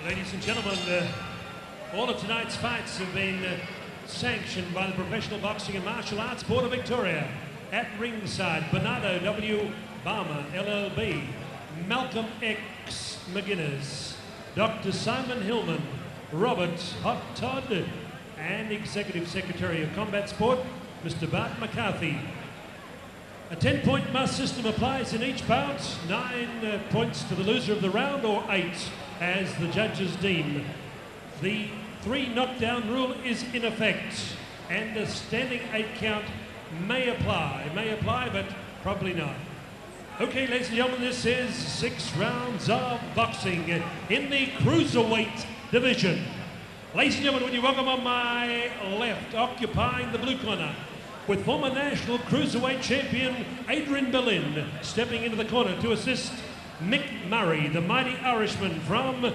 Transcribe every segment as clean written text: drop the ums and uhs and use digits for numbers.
Ladies and gentlemen, all of tonight's fights have been sanctioned by the Professional Boxing and Martial Arts Board of Victoria. At ringside, Bernardo W. Balmer, LLB, Malcolm X. McGuinness, Dr. Simon Hillman, Robert Hot Todd, and Executive Secretary of Combat Sport, Mr. Bart McCarthy. A 10-point must system applies in each bout, 9 points to the loser of the round, or 8 as the judges deem. The 3 knockdown rule is in effect, and a standing 8 count may apply, but probably not. Okay, ladies and gentlemen, this is 6 rounds of boxing in the cruiserweight division. Ladies and gentlemen, would you welcome on my left, occupying the blue corner, with former national cruiserweight champion Adrian Berlin stepping into the corner to assist Mick Murray, the mighty Irishman from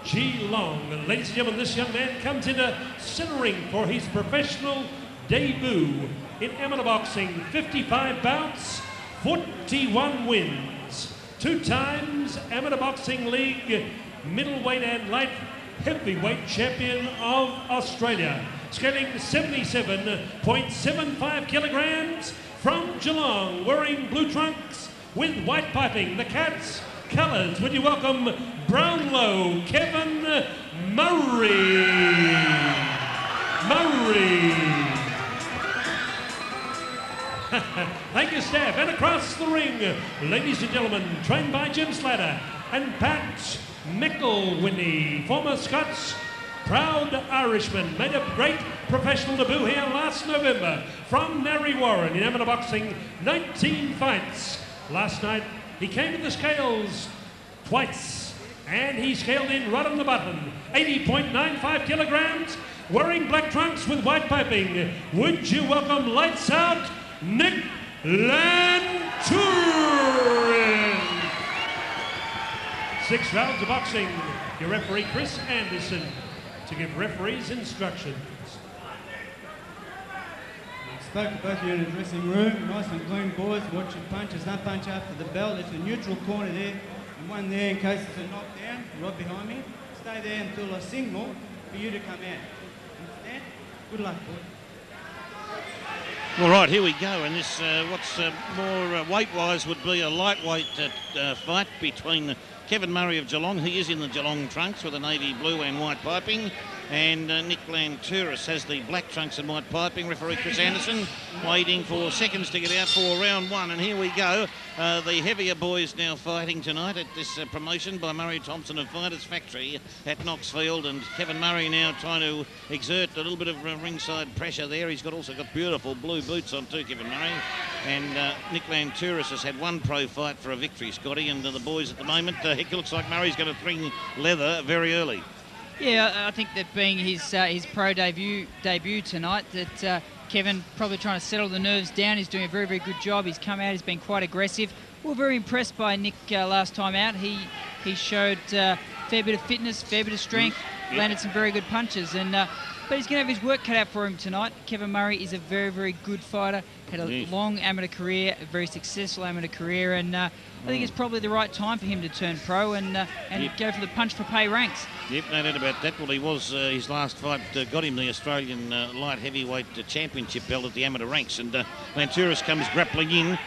Geelong. Ladies and gentlemen, this young man comes into centering for his professional debut in amateur boxing. 55 bouts, 41 wins. 2 times Amateur Boxing League middleweight and light heavyweight champion of Australia. Scaling 77.75 kilograms from Geelong, wearing blue trunks with white piping. The Cats colours, would you welcome Brownlow Kevin Murray. Thank you, staff. And across the ring, ladies and gentlemen, trained by Jim Slatter and Pat McElwinny, former Scots proud Irishman, made a great professional debut here last November from Narre Warren in amateur boxing, 19 fights. Last night, he came to the scales twice, and he scaled in right on the button, 80.95 kilograms, wearing black trunks with white piping. Would you welcome lights out, Nick Lanturin? 6 rounds of boxing. Your referee, Chris Anderson, to give referees instructions. I spoke to both of you in the dressing room. Nice and clean, boys. Watch your punches. Don't punch after the bell. There's a neutral corner there and one there in case it's a knockdown. Right behind me. Stay there until I signal for you to come out. Understand? Good luck, boys. All right, here we go, and this what's more weight-wise would be a lightweight fight between Kevin Murray of Geelong. He is in the Geelong trunks with a navy blue and white piping, and Nick Lanturis has the black trunks and white piping. Referee Chris Anderson waiting for seconds to get out for round 1, and here we go. The heavier boys now fighting tonight at this promotion by Murray Thompson of Fighters Factory at Knoxfield, and Kevin Murray now trying to exert a little bit of ringside pressure there. He's also got beautiful blue boots on too, Kevin Murray, and Nick Lanturis has had 1 pro fight for a victory, Scotty, and the boys at the moment, it looks like Murray's going to bring leather very early. Yeah, I think that being his pro debut tonight, that Kevin probably trying to settle the nerves down. He's doing a very, very good job. He's come out, he's been quite aggressive. We were very impressed by Nick last time out. He showed a fair bit of fitness, fair bit of strength, landed some very good punches, and but he's going to have his work cut out for him tonight. Kevin Murray is a very, very good fighter, had a long amateur career, a very successful amateur career, and I think it's probably the right time for him to turn pro and go for the punch for pay ranks. Yep, no doubt about that. Well, he was, his last fight got him the Australian light heavyweight championship belt at the amateur ranks, and Lanturis comes grappling in.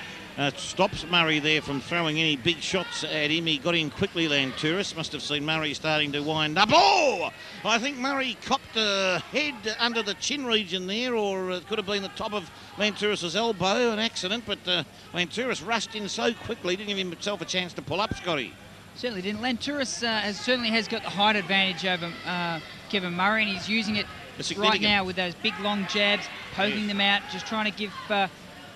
Stops Murray there from throwing any big shots at him. He got in quickly, Lanturis. Must have seen Murray starting to wind up. Oh! I think Murray copped a head under the chin region there, or it could have been the top of Lanturis' elbow, an accident, but Lanturis rushed in so quickly, didn't give himself a chance to pull up, Scotty. Certainly didn't. Lanturis certainly has got the height advantage over Kevin Murray, and he's using it right now with those big long jabs, poking them out, just trying to give...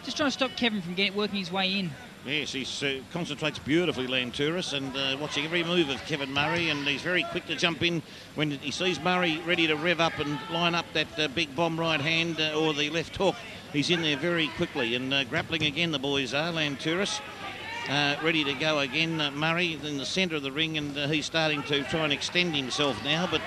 just trying to stop Kevin from working his way in. Yes, he concentrates beautifully, Lanturis, and watching every move of Kevin Murray, and he's very quick to jump in when he sees Murray ready to rev up and line up that big bomb right hand or the left hook. He's in there very quickly, and grappling again the boys are. Lanturis ready to go again. Murray in the centre of the ring, and he's starting to try and extend himself now, but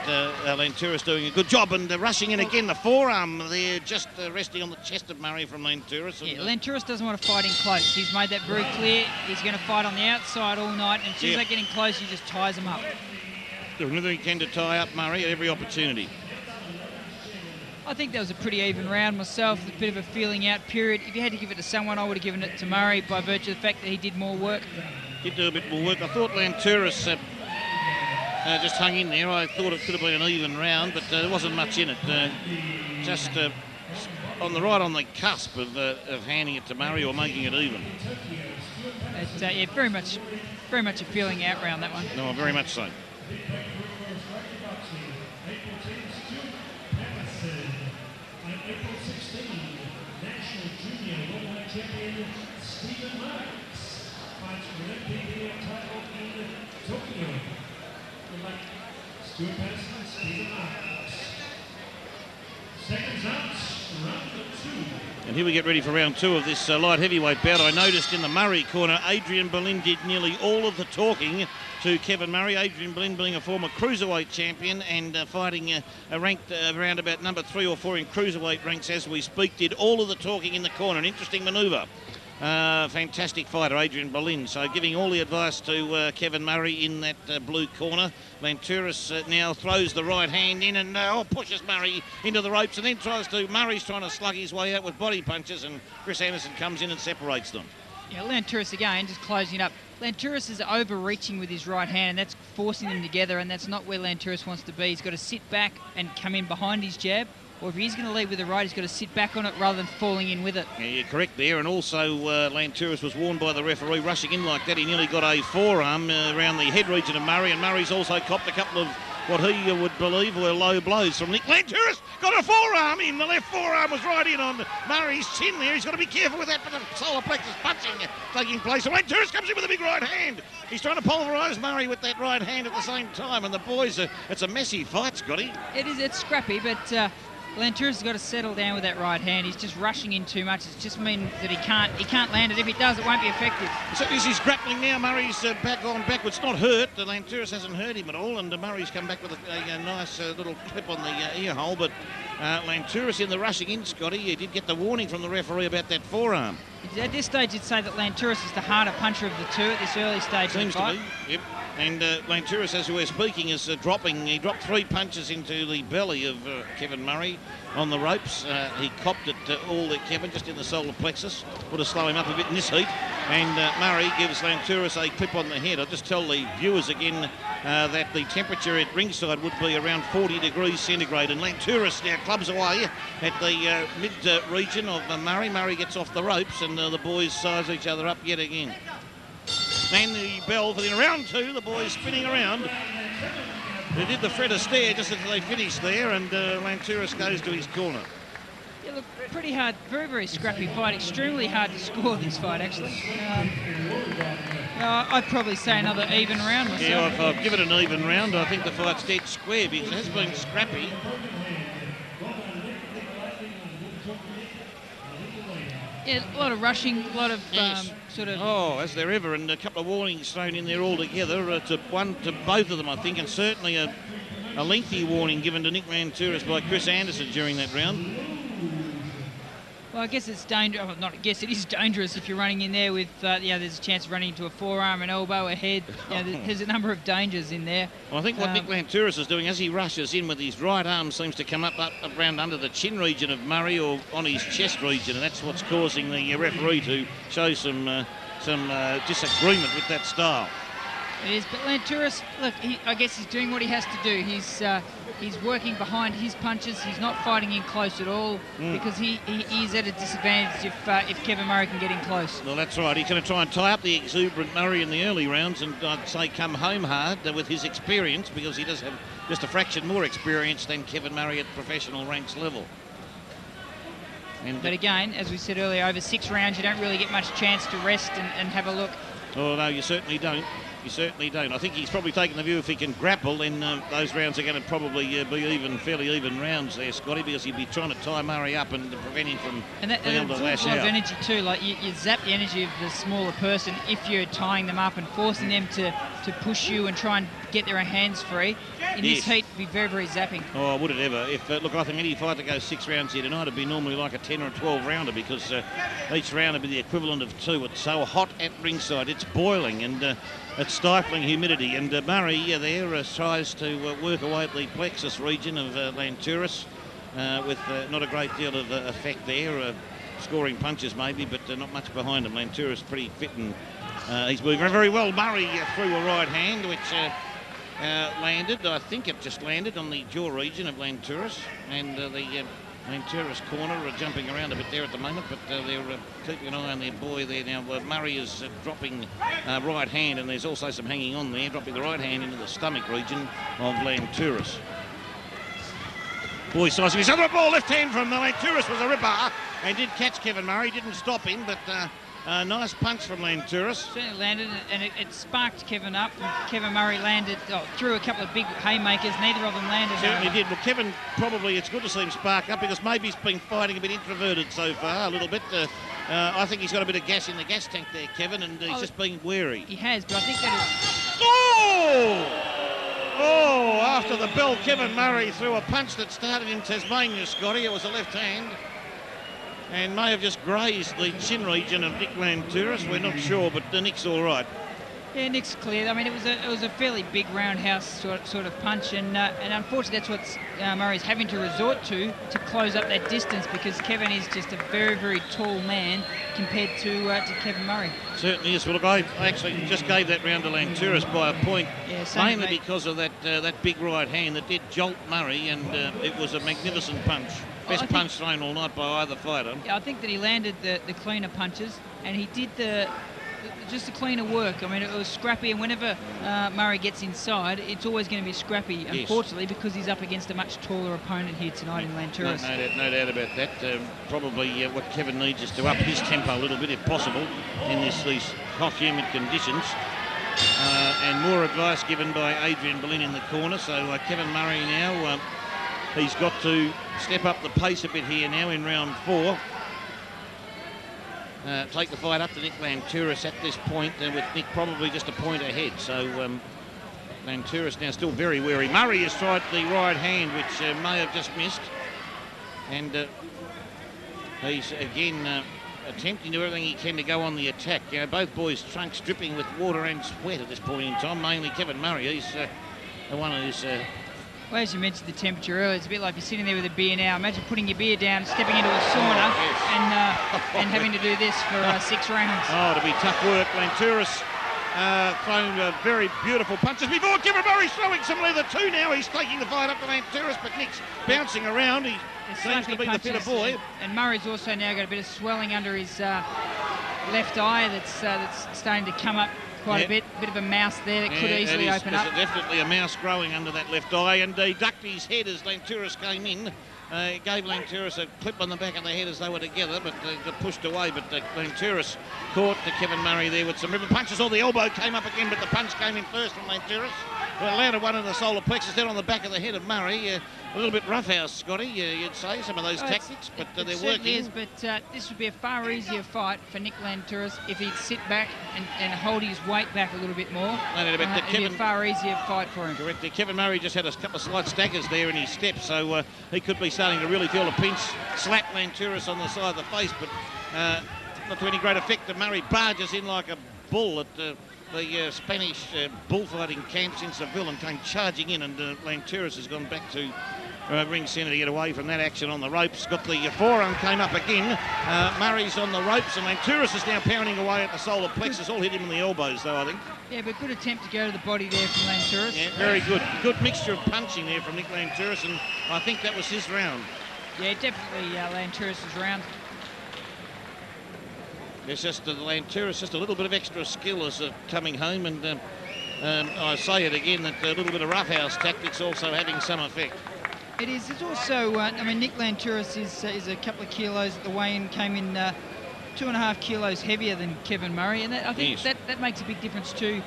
Lanturis doing a good job, and rushing in again. The forearm there just resting on the chest of Murray from Lanturis. Yeah, Lanturis doesn't want to fight in close. He's made that very clear. He's going to fight on the outside all night, and as soon as they get in close, he just ties them up. doing everything he can to tie up Murray at every opportunity. I think that was a pretty even round myself, a bit of a feeling out period. If you had to give it to someone, I would have given it to Murray by virtue of the fact that he did more work. Did do a bit more work. I thought Lantouris just hung in there. I thought it could have been an even round, but there wasn't much in it. Just on the cusp of handing it to Murray or making it even. Yeah, very much a feeling out round, that one. No, very much so. And here we get ready for round 2 of this light heavyweight bout. I noticed in the Murray corner, Adrian Berlin did nearly all of the talking to Kevin Murray. Adrian Berlin being a former cruiserweight champion and fighting ranked around about number 3 or 4 in cruiserweight ranks as we speak, did all of the talking in the corner. An interesting manoeuvre. Fantastic fighter, Adrian Berlin. So giving all the advice to Kevin Murray in that blue corner. Lantouris now throws the right hand in and pushes Murray into the ropes and then Murray's trying to slug his way out with body punches, and Chris Anderson comes in and separates them. Yeah, Lantouris again just closing it up. Lantouris is overreaching with his right hand, and that's forcing them together, and that's not where Lantouris wants to be. He's got to sit back and come in behind his jab. Or if he's going to lead with the right, he's got to sit back on it rather than falling in with it. Yeah, you're correct there. And also, Lantouris was warned by the referee rushing in like that. He nearly got a forearm around the head region of Murray, and Murray's also copped a couple of what he would believe were low blows from Nick Lantouris. Got a forearm in. The left forearm was right in on Murray's chin there. He's got to be careful with that, but the solar plexus punching taking place. And Lantouris comes in with a big right hand. He's trying to pulverise Murray with that right hand at the same time. And the boys, it's a messy fight, Scotty. It's scrappy, but Lantouris has got to settle down with that right hand. He's just rushing in too much. It's just mean that he can't land it. If he does, it won't be effective. So as he's grappling now, Murray's backwards, not hurt. Lantouris hasn't hurt him at all, and Murray's come back with a nice little clip on the ear hole. But Lantouris in the rushing in, Scotty, he did get the warning from the referee about that forearm. At this stage, you'd say that Lantouris is the harder puncher of the two at this early stage of the fight. Seems to be, yep. And Lantouris, as we're speaking, is dropping. He dropped 3 punches into the belly of Kevin Murray on the ropes. He copped it all to Kevin, just in the solar plexus. Would have slowed him up a bit in this heat. And Murray gives Lantouris a clip on the head. I'll just tell the viewers again that the temperature at ringside would be around 40 degrees centigrade. And Lantouris now clubs away at the mid-region of Murray. Murray gets off the ropes, and the boys size each other up yet again. And the bell for the round 2, the boys spinning around. They did the Fred Astaire just as they finished there, and Lantouris goes to his corner. Yeah, look, pretty hard, very, very scrappy fight. Extremely hard to score this fight, actually. I'd probably say another even round myself. Yeah, if I've given it an even round, I think the fight's dead square because it has been scrappy. Yeah, a lot of rushing, a lot of sort of... Oh, as there ever, and a couple of warnings thrown in there altogether. To both of them, I think, and certainly a lengthy warning given to Nick Lantouris by Chris Anderson during that round. Well, I guess it's dangerous. Well, not I guess, it is dangerous if you're running in there with, there's a chance of running into a forearm, an elbow, a head. There's a number of dangers in there. Well, I think what Nick Lantouris is doing as he rushes in with his right arm seems to come up around under the chin region of Murray or on his chest region, and that's what's causing the referee to show some disagreement with that style. It is, but Lantouris, look, I guess he's doing what he has to do. He's working behind his punches. He's not fighting in close at all because he is at a disadvantage if Kevin Murray can get in close. Well, that's right. He's going to try and tie up the exuberant Murray in the early rounds and I'd say come home hard with his experience, because he does have just a fraction more experience than Kevin Murray at professional ranks level. But again, as we said earlier, over 6 rounds, you don't really get much chance to rest and have a look. Oh, no, you certainly don't. You certainly don't. I think he's probably taken the view if he can grapple, then those rounds are going to probably be fairly even rounds there, Scotty, because he'd be trying to tie Murray up and prevent him from being able to lash out. And a lot of energy too. Like you zap the energy of the smaller person if you're tying them up and forcing them to push you and try and get their hands free. In this heat, it'd be very, very zapping. Oh, would it ever? Look, I think any fight that goes 6 rounds here tonight would be normally like a 10 or a 12 rounder, because each round would be the equivalent of 2. It's so hot at ringside, it's boiling, and it's stifling humidity. And Murray there tries to work away at the plexus region of Lanturis with not a great deal of effect there. Scoring punches maybe, but not much behind him. Lanturis pretty fit and he's moving very, very well. Murray threw a right hand, which landed. I think it just landed on the jaw region of Lanturis, and the Lanturis corner jumping around a bit there at the moment, but they're keeping an eye on their boy there now. Murray is dropping right hand, and there's also some hanging on there, dropping the right hand into the stomach region of Lanturis. Boy sizing his other ball, left hand from Lanturis was a ripper, and did catch Kevin Murray, didn't stop him, but a nice punch from Lanturis. Certainly landed, and it sparked Kevin up. Kevin Murray landed, threw a couple of big haymakers. Neither of them landed. Certainly did. Well, Kevin, probably it's good to see him spark up because maybe he's been fighting a bit introverted so far, a little bit. I think he's got a bit of gas in the gas tank there, Kevin, and he's just been wary. He has, but I think that is... Oh! Oh, after the bell, Kevin Murray threw a punch that started in Tasmania, Scotty. It was a left hand and may have just grazed the chin region of Nick Lanturis. We're not sure, but Nick's all right. Yeah, Nick's clear. I mean, it was a fairly big roundhouse sort of punch, and unfortunately that's what Murray's having to resort to close up that distance, because Kevin is just a very, very tall man compared to Kevin Murray. Certainly is. Well, look, I actually just gave that round to Lanturis by a point, mainly because of that big right hand that did jolt Murray, and it was a magnificent punch. Best punch thrown all night by either fighter. Yeah, I think that he landed the cleaner punches, and he did just the cleaner work. I mean, it was scrappy, and whenever Murray gets inside, it's always going to be scrappy, yes, unfortunately, because he's up against a much taller opponent here tonight in Lanturis. No doubt about that. Probably what Kevin needs is to up his tempo a little bit, if possible, in these hot, humid conditions. And more advice given by Adrian Berlin in the corner. So Kevin Murray now, he's got to step up the pace a bit here now in round 4. Take the fight up to Nick Lanturis at this point, with Nick probably just a point ahead. So Lanturis now still very wary. Murray has tried the right hand, which may have just missed. And he's again attempting to do everything he can to go on the attack. Both boys' trunks dripping with water and sweat at this point in time. Mainly Kevin Murray. He's the one who's... Well, as you mentioned the temperature earlier, it's a bit like you're sitting there with a beer now. Imagine putting your beer down, stepping into a sauna, and having to do this for 6 rounds. Oh, it'll be tough work. Lanturis throwing very beautiful punches before Kevin Murray's throwing some leather too now. He's taking the fight up to Lanturis, but Nick's bouncing around. He seems to be the fitter boy. And Murray's also now got a bit of swelling under his left eye that's starting to come up quite a bit of a mouse there that could easily open up. There's definitely a mouse growing under that left eye, and he ducked his head as Lanturis came in. Gave Lanturis a clip on the back of the head as they were together, but got pushed away. But Lanturis caught to Kevin Murray there with some river punches. The elbow came up again, but the punch came in first from Lanturis. Well, landed one in the solar plexus, then on the back of the head of Murray. A little bit roughhouse, Scotty, you'd say, some of those tactics, but they're working. Is, but this would be a far easier fight for Nick Lanturis if he'd sit back and hold his weight back a little bit more. It'd be a far easier fight for him. Correct. Kevin Murray just had a couple of slight staggers there in his steps, so he could be starting to really feel a pinch. Slap Lanturis on the side of the face, but not to any great effect. Murray barges in like a bull at the Spanish bullfighting camps in Seville and came charging in, and Lanturis has gone back to ring centre to get away from that action on the ropes. Got the forearm, came up again. Murray's on the ropes, and Lanturis is now pounding away at the solar plexus. All hit him in the elbows, though, I think. Yeah, but good attempt to go to the body there from Lanturis. Yeah, very good. Good mixture of punching there from Nick Lanturis, and I think that was his round. Yeah, definitely Lanturis' round. It's just Lanturis, just a little bit of extra skill is coming home, and I say it again that a little bit of roughhouse tactics also having some effect. It is. It's also, I mean, Nick Lanturis is a couple of kilos at the weigh-in, came in 2.5 kilos heavier than Kevin Murray, and I think that makes a big difference too,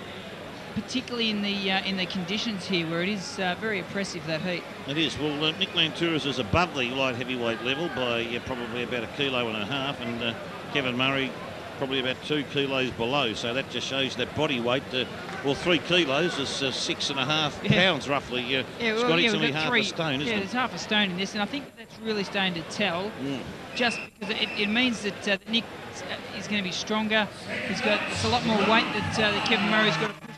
particularly in the conditions here where it is very oppressive, that heat. It is. Well, Nick Lanturis is above the light heavyweight level by probably about 1.5 kilos, and Kevin Murray probably about 2 kilos below, so that just shows that body weight. 3 kilos is 6.5 pounds roughly. Scotty, it's only half a stone, isn't it? Yeah, there's half a stone in this, and I think that's really starting to tell. Just because it means that Nick is going to be stronger. It's a lot more weight that Kevin Murray's got to push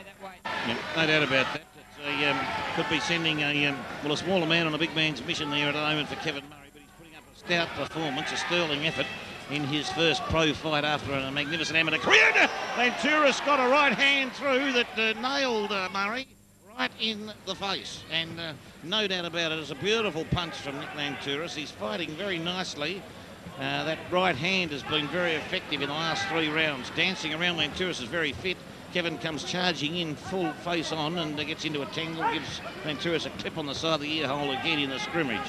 that way. Yep, no doubt about that. It's could be sending a smaller man on a big man's mission there at the moment for Kevin Murray, but he's putting up a stout performance, a sterling effort in his first pro fight after a magnificent amateur career. Lantouris got a right hand through that nailed Murray right in the face, and no doubt about it, it's a beautiful punch from Nick Lantouris. He's fighting very nicely. That right hand has been very effective in the last 3 rounds. Dancing around, Lantouris is very fit. Kevin comes charging in full face on and gets into a tangle, gives Lantouris a clip on the side of the ear hole again in the scrimmage.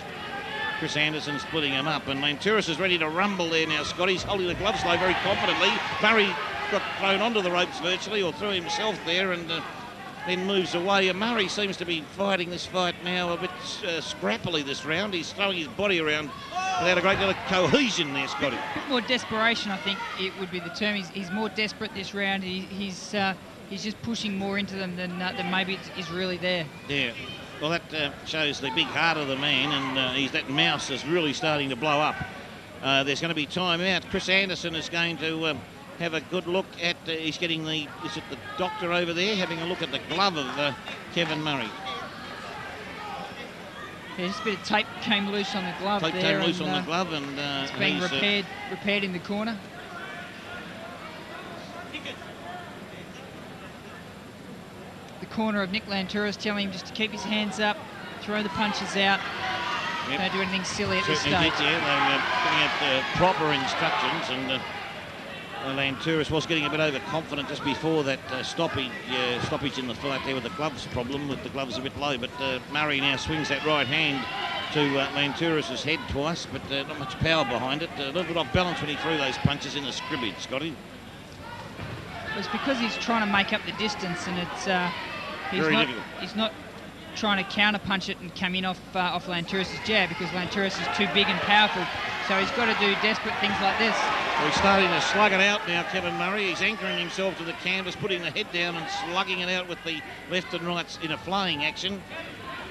Chris Anderson splitting him up, and Lantouris is ready to rumble there now, Scott. He's holding the gloves low very confidently. Murray got thrown onto the ropes virtually, or threw himself there, and then moves away. And Murray seems to be fighting this fight now a bit scrappily this round. He's throwing his body around without a great deal of cohesion there, Scotty. A bit more desperation, I think it would be the term. He's more desperate this round. He's just pushing more into them than maybe is really there. Yeah. Well, that shows the big heart of the man, and that mouse is really starting to blow up. There's going to be time out. Chris Anderson is going to have a good look at, he's getting the doctor over there, having a look at the glove of Kevin Murray. Yeah, just a bit of tape came loose on the glove tape there. Came loose on the glove, and it's being repaired in the corner. The corner of Nick Lantouris telling him just to keep his hands up, throw the punches out. Yep. Don't do anything silly at this stage. They're giving out proper instructions, and Lantouris was getting a bit overconfident just before that stoppage in the fight there with the gloves problem, with the gloves a bit low. But Murray now swings that right hand to Lantouris' head twice, but not much power behind it. A little bit off balance when he threw those punches in the scrimmage, Scotty. It's because he's trying to make up the distance, and it's he's not trying to counter punch it and come in off Lantouris' jab, because Lantouris is too big and powerful. So he's got to do desperate things like this. Well, he's starting to slug it out now, Kevin Murray. He's anchoring himself to the canvas, putting the head down and slugging it out with the left and rights in a flying action.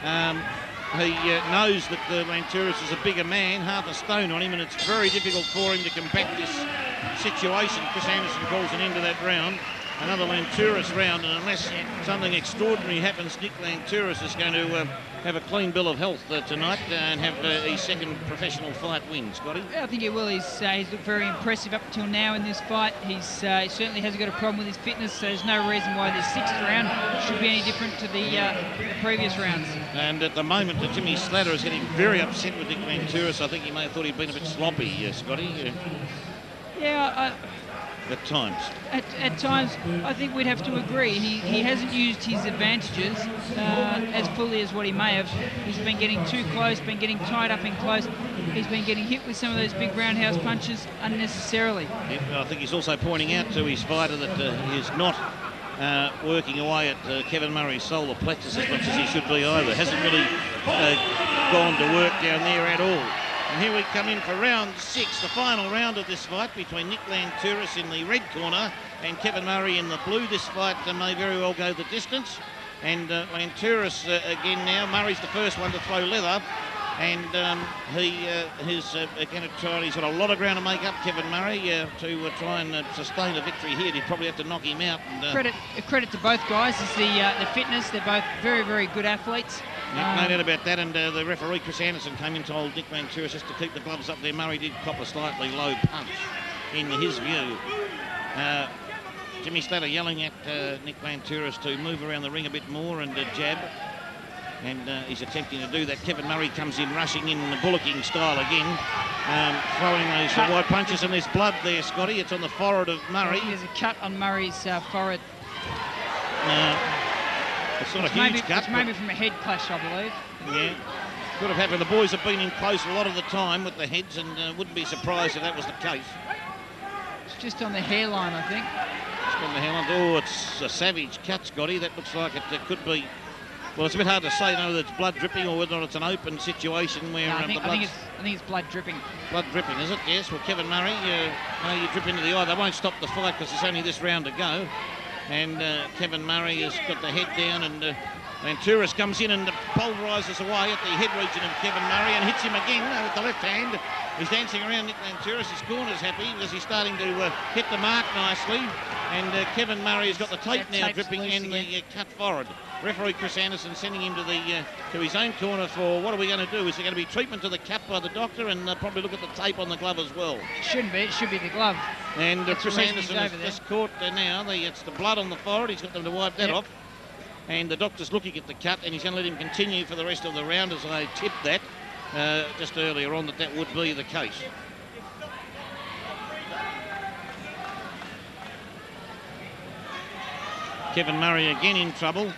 He knows that Lantouris is a bigger man, half a stone on him, and it's very difficult for him to combat this situation. Chris Anderson calls an end to that round. Another Lantouris round, and unless something extraordinary happens, Nick Lantouris is going to have a clean bill of health tonight and have his second professional fight win, Scotty. Yeah, I think he will. He's looked very impressive up until now in this fight. He certainly hasn't got a problem with his fitness, so there's no reason why this 6th round should be any different to the previous rounds. And at the moment, Timmy Slatter is getting very upset with Nick Lantouris. I think he may have thought he'd been a bit sloppy, Scotty. Yeah, at times. At times, I think we'd have to agree. He hasn't used his advantages as fully as what he may have. He's been getting too close, been getting tied up in close. He's been getting hit with some of those big roundhouse punches unnecessarily. Yeah, I think he's also pointing out to his fighter that he is not working away at Kevin Murray's solar plexus as much as he should be either. Hasn't really gone to work down there at all. And here we come in for round 6, the final round of this fight between Nick Lantouris in the red corner and Kevin Murray in the blue. This fight may very well go the distance. And Lantouris again now. Murray's the first one to throw leather. And he's going to try. He's got a lot of ground to make up, Kevin Murray, to try and sustain a victory here. He'd probably have to knock him out. And, credit to both guys is the fitness. They're both very, very good athletes. No doubt about that, and the referee Chris Anderson came in and told Nick Lantouris just to keep the gloves up there. Murray did cop a slightly low punch, in his view. Jimmy Slater yelling at Nick Lantouris to move around the ring a bit more and jab, and he's attempting to do that. Kevin Murray comes in rushing in the bullocking style again, throwing those white punches, and there's blood there, Scotty. It's on the forehead of Murray. There's a cut on Murray's forehead. It's not a huge cut. It's maybe from a head clash, I believe. Yeah, could have happened. The boys have been in close a lot of the time with the heads, and wouldn't be surprised if that was the case. It's just on the hairline, I think. Just on the hairline. Oh, it's a savage cut, Scotty. That looks like it could be. Well, it's a bit hard to say whether it's blood dripping or whether it's an open situation where no, I think it's blood dripping. Blood dripping, is it? Yes. Well, Kevin Murray, I know you drip into the eye. They won't stop the fight because there's only this round to go. And Kevin Murray has got the head down, and Lantouris comes in and pulverises away at the head region of Kevin Murray and hits him again with the left hand. He's dancing around Nick Lantouris. His corner's happy because he's starting to hit the mark nicely. And Kevin Murray has got the tape That now tape's dripping loose and again. the cut forward. Referee Chris Anderson sending him to his own corner for what are we going to do? Is there going to be treatment to the cut by the doctor and probably look at the tape on the glove as well? Shouldn't be. It should be the glove. And That's Chris the reason Anderson he's has over there. just caught now. It's the blood on the forehead. He's got them to wipe that Yep. off. And the doctor's looking at the cut and he's going to let him continue for the rest of the round, as I tipped that just earlier on that would be the case. Kevin Murray again in trouble.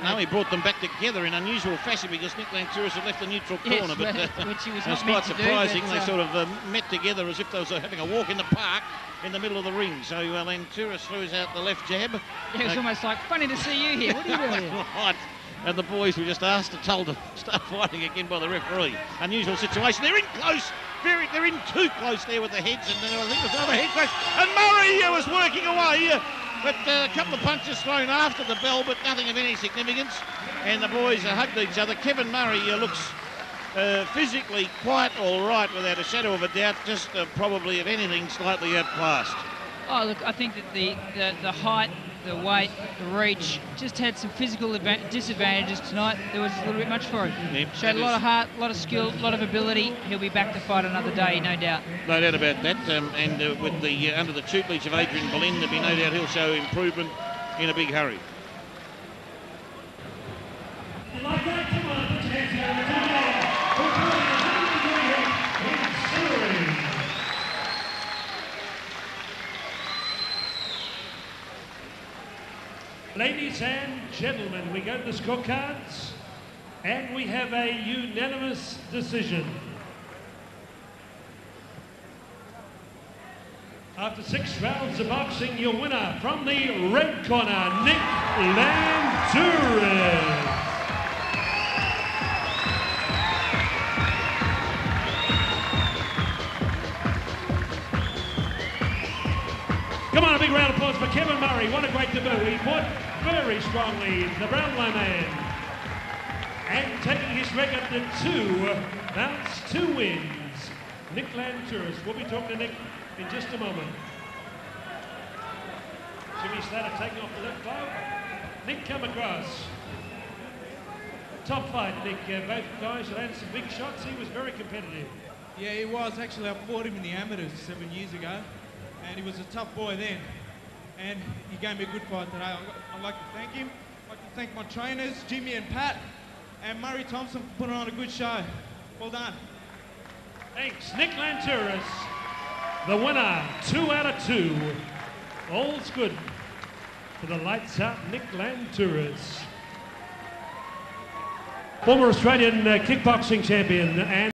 No, he brought them back together in unusual fashion because Nick Lantouris had left the neutral Yes, corner, but which he was it was not meant quite to do, surprising. but, They sort of met together as if they were having a walk in the park in the middle of the ring. So Lantouris throws out the left jab. Yeah, it was almost like, funny to see you here. What are you doing here? Right. And the boys were just asked and told to start fighting again by the referee. Unusual situation. They're in close. They're in too close there with the heads, and I think there's another head clash. And Murray was working away. But a couple of punches thrown after the bell, but nothing of any significance. And the boys hugged each other. Kevin Murray looks physically quite all right, without a shadow of a doubt. Just probably, if anything, slightly outclassed. Oh, look, I think that the height, the weight, the reach, just had some physical disadvantages tonight. There was a little bit much for him. Yep, Showed a lot of heart, a lot of skill, a lot of ability. He'll be back to fight another day, no doubt. No doubt about that. And with the under the tutelage of Adrian Boleyn, there'll be no doubt he'll show improvement in a big hurry. Ladies and gentlemen, we go to the scorecards, and we have a unanimous decision. After 6 rounds of boxing, your winner from the red corner, Nick Lantouris. Come on, a big round of applause for Kevin Murray. What a great debut. He fought very strongly, the Brownlow man. And taking his record to 2 bouts, 2 wins. Nick Lantouris. We'll be talking to Nick in just a moment. Jimmy Slater taking off the left glove. Nick come across. Top fight, Nick. Both guys landed some big shots. He was very competitive. Yeah, he was. Actually, I fought him in the amateurs 7 years ago, and he was a tough boy then. And he gave me a good fight today. I'd like to thank him. I'd like to thank my trainers, Jimmy and Pat, and Murray Thompson for putting on a good show. Well done. Thanks, Nick Lantouris. The winner, 2 out of 2. All's good for the lights out Nick Lantouris. Former Australian kickboxing champion and